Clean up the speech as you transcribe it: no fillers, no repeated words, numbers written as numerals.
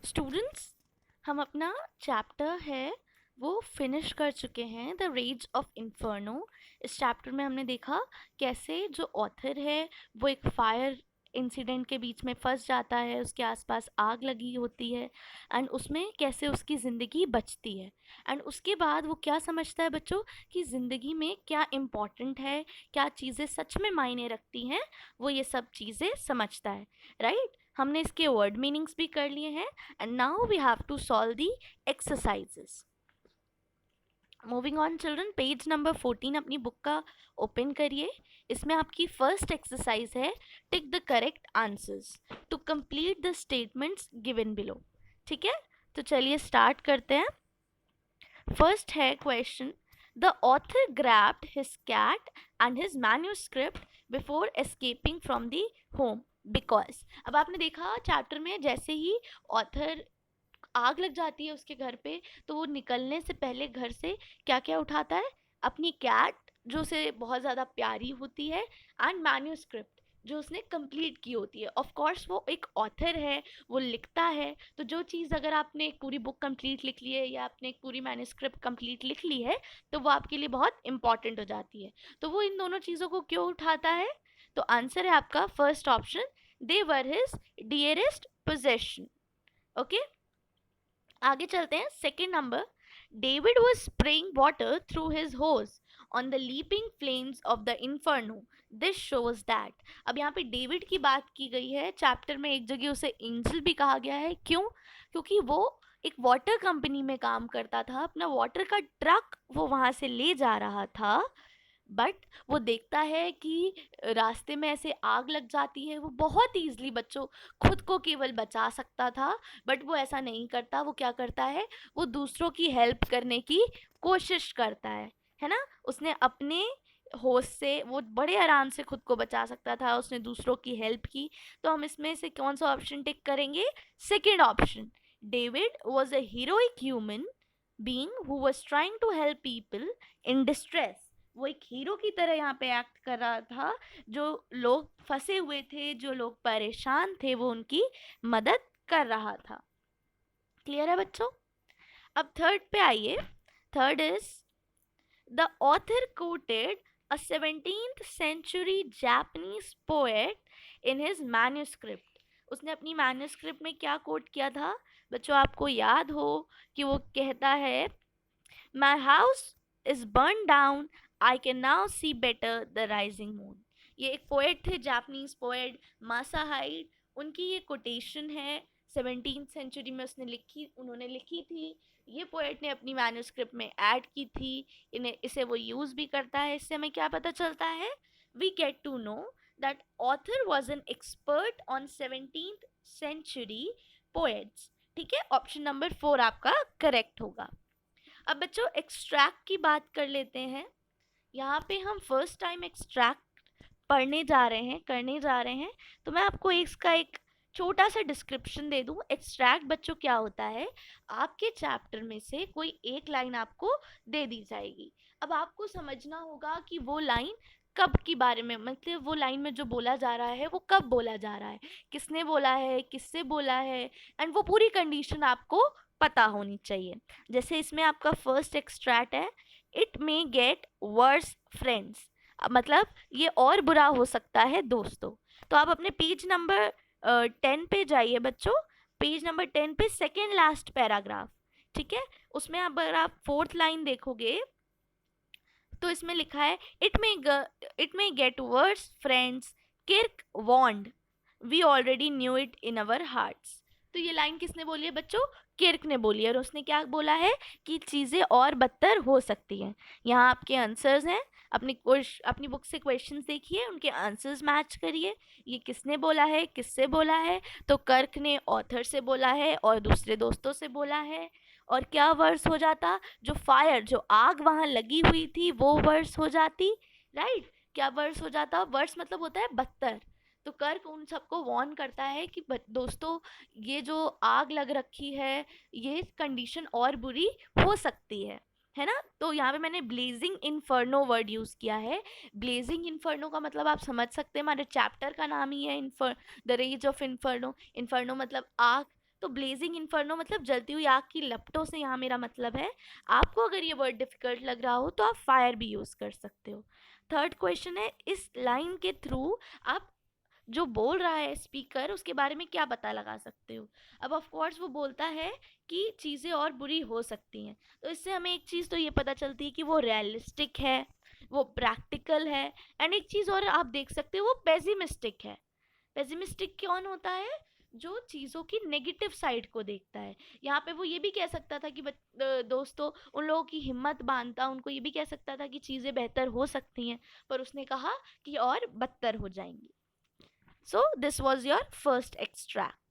Students, हम अपना chapter है वो फिनिश कर चुके हैं, द रेज ऑफ इन्फर्नो। इस चैप्टर में हमने देखा कैसे जो ऑथर है वो एक फायर इंसिडेंट के बीच में फंस जाता है, उसके आसपास आग लगी होती है एंड उसमें कैसे उसकी ज़िंदगी बचती है। एंड उसके बाद वो क्या समझता है बच्चों कि ज़िंदगी में क्या इम्पॉर्टेंट है, क्या चीज़ें सच में मायने रखती हैं, वो ये सब चीज़ें समझता है। राइट, हमने इसके वर्ड मीनिंग्स भी कर लिए हैं and now we have to solve the exercises. Moving on children, page number 14 अपनी बुक का ओपन करिए। इसमें आपकी फर्स्ट एक्सरसाइज है tick the correct answers to complete the statements given below. ठीक है, तो चलिए स्टार्ट करते हैं। फर्स्ट है question, the author grabbed his cat and his manuscript before escaping from the home because. अब आपने देखा चैप्टर में जैसे ही ऑथर आग लग जाती है उसके घर पे, तो वो निकलने से पहले घर से क्या क्या उठाता है? अपनी कैट जो उसे बहुत ज़्यादा प्यारी होती है एंड मैन्यूस्क्रिप्ट जो उसने कंप्लीट की होती है। ऑफ कोर्स वो एक ऑथर है, वो लिखता है, तो जो चीज़ अगर आपने एक पूरी बुक कंप्लीट लिख ली है या आपने एक पूरी मैन्यूस्क्रिप्ट कंप्लीट लिख ली है तो वो आपके लिए बहुत इंपॉर्टेंट हो जाती है। तो वो इन दोनों चीज़ों को क्यों उठाता है? तो आंसर है आपका first option, they were his dearest possession. Okay, आगे चलते हैं। Second number, David was spraying water through his hose on the leaping flames of the inferno, this shows that. अब यहाँ पे डेविड की बात की गई है, चैप्टर में एक जगह उसे एंजल भी कहा गया है। क्यों? क्योंकि वो एक वाटर कंपनी में काम करता था, अपना वाटर का ट्रक वो वहां से ले जा रहा था, बट वो देखता है कि रास्ते में ऐसे आग लग जाती है। वो बहुत ईजिली बच्चों खुद को केवल बचा सकता था, बट वो ऐसा नहीं करता। वो क्या करता है? वो दूसरों की हेल्प करने की कोशिश करता है ना। उसने अपने होश से वो बड़े आराम से खुद को बचा सकता था, उसने दूसरों की हेल्प की। तो हम इसमें से कौन सा ऑप्शन टिक करेंगे? Second option, David was a heroic human being who was trying to help people in distress. वो एक हीरो की तरह यहाँ पे एक्ट कर रहा था, जो लोग फंसे हुए थे, जो लोग परेशान थे, वो उनकी मदद कर रहा था। क्लियर है बच्चों? अब थर्ड पे आइए। Third is the author coated a 17th century Japanese poet in his manuscript। उसने अपनी मैन्यूस्क्रिप्ट में क्या कोट किया था बच्चों? आपको याद हो कि वो कहता है, My house is burned down, I can now see better the rising moon। ये एक पोएट थे, जापानीज पोएट मासा हाइड, उनकी ये कोटेशन है। 17th सेंचुरी में उन्होंने लिखी थी। ये पोएट ने अपनी मैन्यूस्क्रिप्ट में ऐड की थी। इसे वो यूज़ भी करता है। इससे हमें क्या पता चलता है? We get to know that author was an expert on 17th century poets. ठीक है, ऑप्शन नंबर 4 आपका करेक्ट होगा। अब बच्चों एक्सट्रैक्ट की बात कर लेते हैं। यहाँ पे हम फर्स्ट टाइम एक्सट्रैक्ट पढ़ने जा रहे हैं, करने जा रहे हैं, तो मैं आपको इसका एक छोटा सा डिस्क्रिप्शन दे दूं। एक्सट्रैक्ट बच्चों क्या होता है? आपके चैप्टर में से कोई एक लाइन आपको दे दी जाएगी। अब आपको समझना होगा कि वो लाइन कब की बारे में, मतलब वो लाइन में जो बोला जा रहा है वो कब बोला जा रहा है, किसने बोला है, किससे बोला है, एंड वो पूरी कंडीशन आपको पता होनी चाहिए। जैसे इसमें आपका फर्स्ट एक्सट्रैक्ट है, it may get worse friends, मतलब ये और बुरा हो सकता है दोस्तों। तो आप अपने पेज नंबर 10 पे जाइए बच्चों। पेज नंबर 10 पे सेकेंड लास्ट पैराग्राफ, ठीक है, उसमें अगर आप फोर्थ लाइन देखोगे तो इसमें लिखा है, it may get worse friends, Kirk wand, we already knew it in our hearts. तो ये लाइन किसने बोली है बच्चों? किर्क ने बोली है, और उसने क्या बोला है कि चीज़ें और बदतर हो सकती हैं। यहाँ आपके आंसर्स हैं, अपनी बुक से क्वेश्चंस देखिए, उनके आंसर्स मैच करिए। ये किसने बोला है, किससे बोला है? तो कर्क ने ऑथर से बोला है और दूसरे दोस्तों से बोला है। और क्या वर्स हो जाता? जो फायर, जो आग वहां लगी हुई थी, वो वर्स हो जाती। राइट, क्या वर्स हो जाता? वर्स मतलब होता है बदतर। तो कर्क उन सबको वार्न करता है कि दोस्तों ये जो आग लग रखी है, ये कंडीशन और बुरी हो सकती है ना। तो यहाँ पे मैंने ब्लेजिंग इन्फर्नो वर्ड यूज किया है। ब्लेजिंग इन्फर्नो का मतलब आप समझ सकते हैं, हमारे चैप्टर का नाम ही है the rage of inferno. Inferno मतलब आग। तो ब्लेजिंग इन्फर्नो मतलब जलती हुई आग की लपटों से यहाँ मेरा मतलब है। आपको अगर ये वर्ड डिफिकल्ट लग रहा हो तो आप फायर भी यूज कर सकते हो। थर्ड क्वेश्चन है, इस लाइन के थ्रू आप जो बोल रहा है स्पीकर उसके बारे में क्या पता लगा सकते हो। अब ऑफ कोर्स वो बोलता है कि चीज़ें और बुरी हो सकती हैं, तो इससे हमें एक चीज़ तो ये पता चलती है कि वो रियलिस्टिक है, वो प्रैक्टिकल है। एंड एक चीज़ और आप देख सकते हो, वो पेसिमिस्टिक है। पेसिमिस्टिक कौन होता है? जो चीज़ों की नेगेटिव साइड को देखता है। यहाँ पे वो ये भी कह सकता था कि दोस्तों उन लोगों की हिम्मत बांधता, उनको ये भी कह सकता था कि चीज़ें बेहतर हो सकती हैं, पर उसने कहा कि और बदतर हो जाएंगी। So this was your first extract.